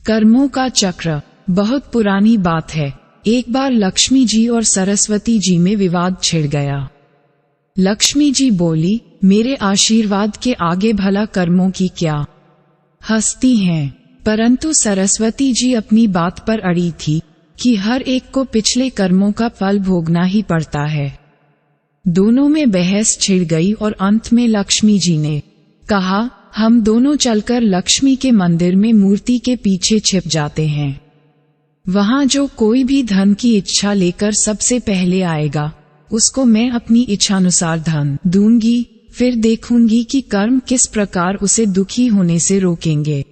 कर्मों का चक्र बहुत पुरानी बात है। एक बार लक्ष्मी जी और सरस्वती जी में विवाद छिड़ गया। लक्ष्मी जी बोली, मेरे आशीर्वाद के आगे भला कर्मों की क्या हस्ती हैं। परंतु सरस्वती जी अपनी बात पर अड़ी थी कि हर एक को पिछले कर्मों का फल भोगना ही पड़ता है। दोनों में बहस छिड़ गई और अंत में लक्ष्मी जी ने कहा, हम दोनों चलकर लक्ष्मी के मंदिर में मूर्ति के पीछे छिप जाते हैं। वहां जो कोई भी धन की इच्छा लेकर सबसे पहले आएगा, उसको मैं अपनी इच्छानुसार धन दूंगी। फिर देखूंगी कि कर्म किस प्रकार उसे दुखी होने से रोकेंगे।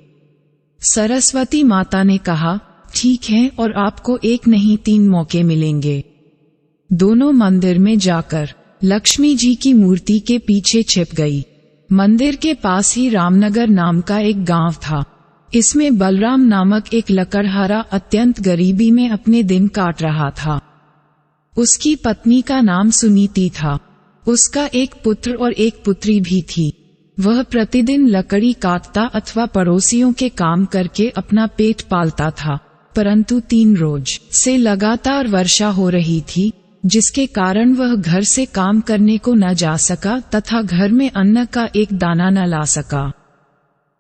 सरस्वती माता ने कहा, ठीक है, और आपको एक नहीं 3 मौके मिलेंगे। दोनों मंदिर में जाकर लक्ष्मी जी की मूर्ति के पीछे छिप गई। मंदिर के पास ही रामनगर नाम का एक गांव था। इसमें बलराम नामक एक लकड़हारा अत्यंत गरीबी में अपने दिन काट रहा था। उसकी पत्नी का नाम सुनीति था। उसका एक पुत्र और एक पुत्री भी थी। वह प्रतिदिन लकड़ी काटता अथवा पड़ोसियों के काम करके अपना पेट पालता था। परंतु 3 रोज से लगातार वर्षा हो रही थी, जिसके कारण वह घर से काम करने को न जा सका तथा घर में अन्न का एक दाना न ला सका।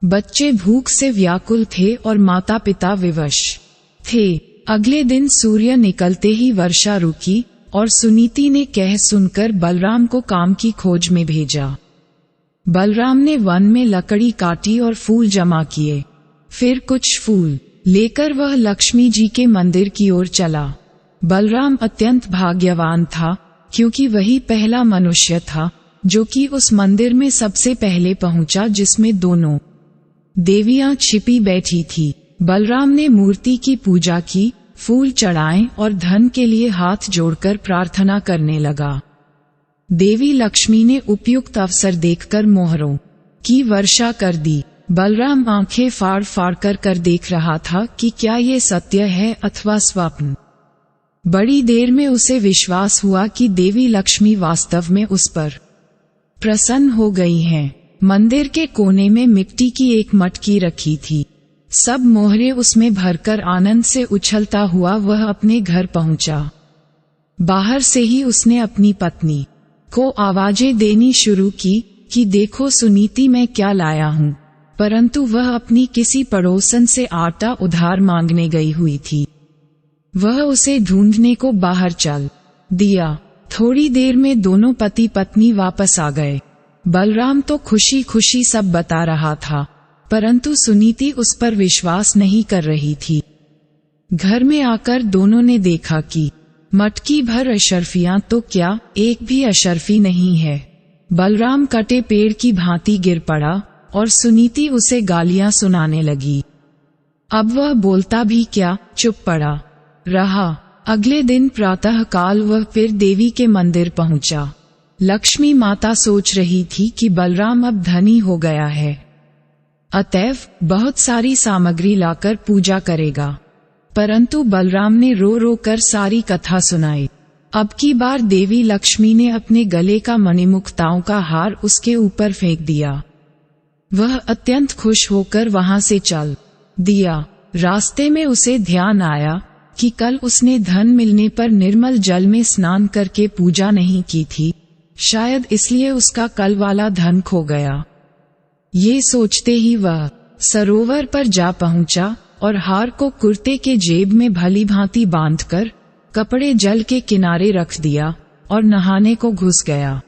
बच्चे भूख से व्याकुल थे और माता पिता विवश थे। अगले दिन सूर्य निकलते ही वर्षा रुकी और सुनीति ने कह सुनकर बलराम को काम की खोज में भेजा। बलराम ने वन में लकड़ी काटी और फूल जमा किए। फिर कुछ फूल लेकर वह लक्ष्मी जी के मंदिर की ओर चला। बलराम अत्यंत भाग्यवान था, क्योंकि वही पहला मनुष्य था जो कि उस मंदिर में सबसे पहले पहुंचा, जिसमें दोनों देवियां छिपी बैठी थी। बलराम ने मूर्ति की पूजा की, फूल चढ़ाए और धन के लिए हाथ जोड़कर प्रार्थना करने लगा। देवी लक्ष्मी ने उपयुक्त अवसर देखकर मोहरों की वर्षा कर दी। बलराम आंखें फाड़ फाड़ कर देख रहा था कि क्या ये सत्य है अथवा स्वप्न। बड़ी देर में उसे विश्वास हुआ कि देवी लक्ष्मी वास्तव में उस पर प्रसन्न हो गई हैं। मंदिर के कोने में मिट्टी की एक मटकी रखी थी। सब मोहरे उसमें भरकर आनंद से उछलता हुआ वह अपने घर पहुंचा। बाहर से ही उसने अपनी पत्नी को आवाजें देनी शुरू की कि देखो सुनीति, मैं क्या लाया हूँ। परंतु वह अपनी किसी पड़ोसन से आटा उधार मांगने गई हुई थी। वह उसे ढूंढने को बाहर चल दिया। थोड़ी देर में दोनों पति पत्नी वापस आ गए। बलराम तो खुशी खुशी सब बता रहा था, परंतु सुनीति उस पर विश्वास नहीं कर रही थी। घर में आकर दोनों ने देखा कि मटकी भर अशर्फियां तो क्या, एक भी अशर्फी नहीं है। बलराम कटे पेड़ की भांति गिर पड़ा और सुनीति उसे गालियां सुनाने लगी। अब वह बोलता भी क्या, चुप पड़ा रहा। अगले दिन प्रातः काल वह फिर देवी के मंदिर पहुंचा। लक्ष्मी माता सोच रही थी कि बलराम अब धनी हो गया है, अतएव बहुत सारी सामग्री लाकर पूजा करेगा। परंतु बलराम ने रो रो कर सारी कथा सुनाई। अब की बार देवी लक्ष्मी ने अपने गले का मणिमुक्ताओं का हार उसके ऊपर फेंक दिया। वह अत्यंत खुश होकर वहां से चल दिया। रास्ते में उसे ध्यान आया कि कल उसने धन मिलने पर निर्मल जल में स्नान करके पूजा नहीं की थी, शायद इसलिए उसका कल वाला धन खो गया। ये सोचते ही वह सरोवर पर जा पहुंचा और हार को कुर्ते के जेब में भली भांति बांधकर कपड़े जल के किनारे रख दिया और नहाने को घुस गया।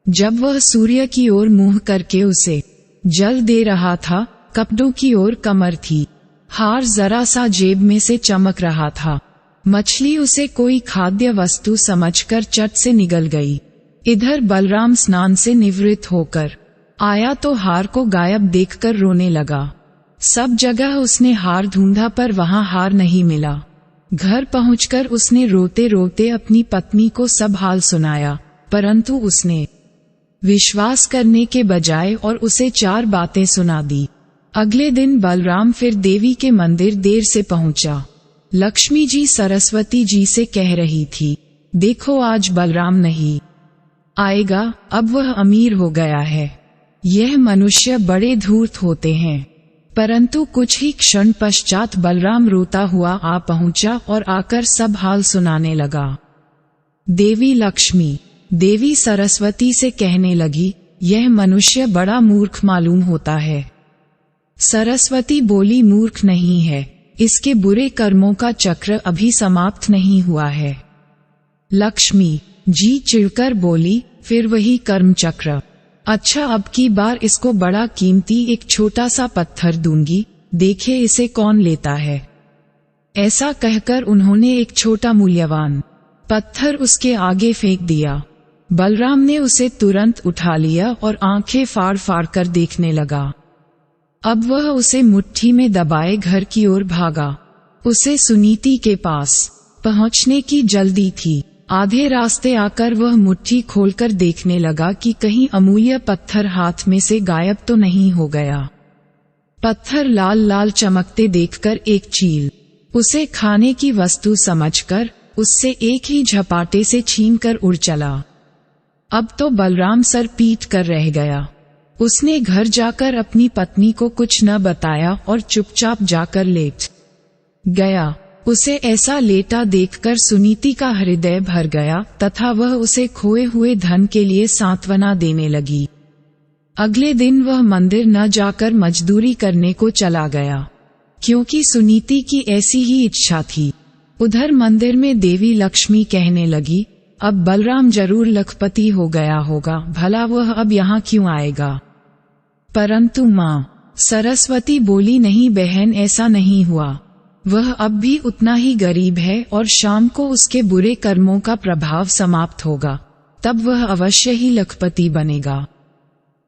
जब वह सूर्य की ओर मुंह करके उसे जल दे रहा था, कपड़ों की ओर कमर थी। हार जरा सा जेब में से चमक रहा था। मछली उसे कोई खाद्य वस्तु समझकर चट से निगल गई। इधर बलराम स्नान से निवृत्त होकर आया तो हार को गायब देखकर रोने लगा। सब जगह उसने हार ढूंढा पर वहां हार नहीं मिला। घर पहुंचकर उसने रोते रोते अपनी पत्नी को सब हाल सुनाया, परंतु उसने विश्वास करने के बजाय और उसे 4 बातें सुना दी। अगले दिन बलराम फिर देवी के मंदिर देर से पहुंचा। लक्ष्मी जी सरस्वती जी से कह रही थी, देखो आज बलराम नहीं आएगा, अब वह अमीर हो गया है। यह मनुष्य बड़े धूर्त होते हैं। परंतु कुछ ही क्षण पश्चात बलराम रोता हुआ आ पहुंचा और आकर सब हाल सुनाने लगा। देवी लक्ष्मी देवी सरस्वती से कहने लगी, यह मनुष्य बड़ा मूर्ख मालूम होता है। सरस्वती बोली, मूर्ख नहीं है, इसके बुरे कर्मों का चक्र अभी समाप्त नहीं हुआ है। लक्ष्मी जी चिढ़कर बोली, फिर वही कर्म चक्र। अच्छा, अब की बार इसको बड़ा कीमती एक छोटा सा पत्थर दूंगी, देखे इसे कौन लेता है। ऐसा कहकर उन्होंने एक छोटा मूल्यवान पत्थर उसके आगे फेंक दिया। बलराम ने उसे तुरंत उठा लिया और आंखें फाड़ फाड़ कर देखने लगा। अब वह उसे मुट्ठी में दबाए घर की ओर भागा। उसे सुनीति के पास पहुंचने की जल्दी थी। आधे रास्ते आकर वह मुट्ठी खोलकर देखने लगा कि कहीं अमूल्य पत्थर हाथ में से गायब तो नहीं हो गया। पत्थर लाल लाल चमकते देखकर एक चील उसे खाने की वस्तु समझकर उससे एक ही झपाटे से छीनकर उड़ चला। अब तो बलराम सर पीट कर रह गया। उसने घर जाकर अपनी पत्नी को कुछ न बताया और चुपचाप जाकर लेट गया। उसे ऐसा लेटा देखकर सुनीति का हृदय भर गया तथा वह उसे खोए हुए धन के लिए सांत्वना देने लगी। अगले दिन वह मंदिर न जाकर मजदूरी करने को चला गया, क्योंकि सुनीति की ऐसी ही इच्छा थी। उधर मंदिर में देवी लक्ष्मी कहने लगी, अब बलराम जरूर लखपति हो गया होगा, भला वह अब यहाँ क्यों आएगा। परंतु माँ सरस्वती बोली, नहीं बहन, ऐसा नहीं हुआ। वह अब भी उतना ही गरीब है और शाम को उसके बुरे कर्मों का प्रभाव समाप्त होगा, तब वह अवश्य ही लखपति बनेगा।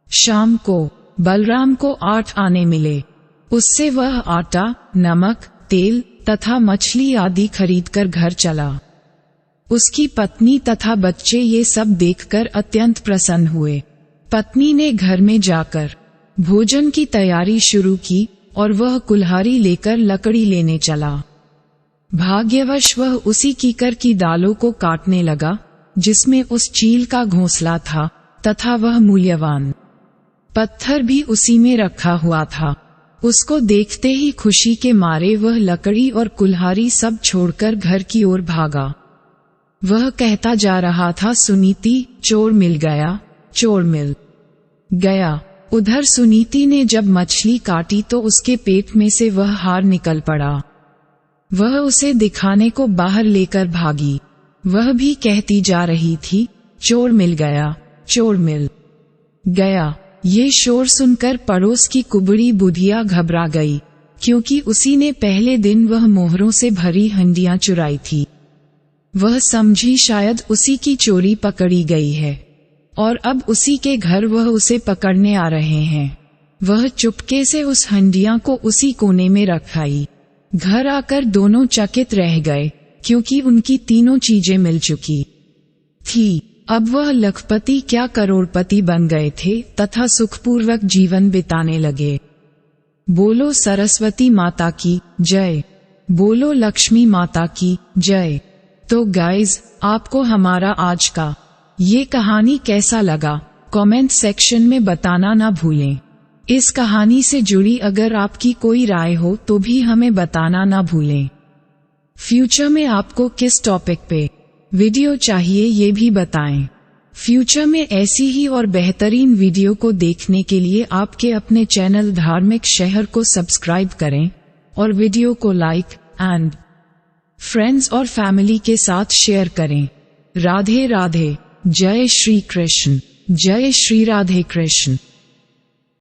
शाम को बलराम को 8 आने मिले। उससे वह आटा, नमक, तेल तथा मछली आदि खरीदकर घर चला। उसकी पत्नी तथा बच्चे ये सब देखकर अत्यंत प्रसन्न हुए। पत्नी ने घर में जाकर भोजन की तैयारी शुरू की और वह कुल्हाड़ी लेकर लकड़ी लेने चला। भाग्यवश वह उसी कीकर की डालों को काटने लगा जिसमें उस चील का घोंसला था तथा वह मूल्यवान पत्थर भी उसी में रखा हुआ था। उसको देखते ही खुशी के मारे वह लकड़ी और कुल्हाड़ी सब छोड़कर घर की ओर भागा। वह कहता जा रहा था, सुनीति, चोर मिल गया, चोर मिल गया। उधर सुनीति ने जब मछली काटी तो उसके पेट में से वह हार निकल पड़ा। वह उसे दिखाने को बाहर लेकर भागी। वह भी कहती जा रही थी, चोर मिल गया, चोर मिल गया। ये शोर सुनकर पड़ोस की कुबड़ी बुधिया घबरा गई, क्योंकि उसी ने पहले दिन वह मोहरों से भरी हंडियां चुराई थी। वह समझी शायद उसी की चोरी पकड़ी गई है और अब उसी के घर वह उसे पकड़ने आ रहे हैं। वह चुपके से उस हंडिया को उसी कोने में रख आई। घर आकर दोनों चकित रह गए, क्योंकि उनकी तीनों चीजें मिल चुकी थी। अब वह लखपति क्या करोड़पति बन गए थे तथा सुखपूर्वक जीवन बिताने लगे। बोलो सरस्वती माता की जय, बोलो लक्ष्मी माता की जय। तो गाइज, आपको हमारा आज का ये कहानी कैसा लगा, कमेंट सेक्शन में बताना ना भूलें। इस कहानी से जुड़ी अगर आपकी कोई राय हो तो भी हमें बताना ना भूलें। फ्यूचर में आपको किस टॉपिक पे वीडियो चाहिए ये भी बताएं। फ्यूचर में ऐसी ही और बेहतरीन वीडियो को देखने के लिए आपके अपने चैनल धार्मिक शहर को सब्सक्राइब करें और वीडियो को लाइक एंड फ्रेंड्स और फैमिली के साथ शेयर करें। राधे राधे। जय श्री कृष्ण। जय श्री राधे कृष्ण।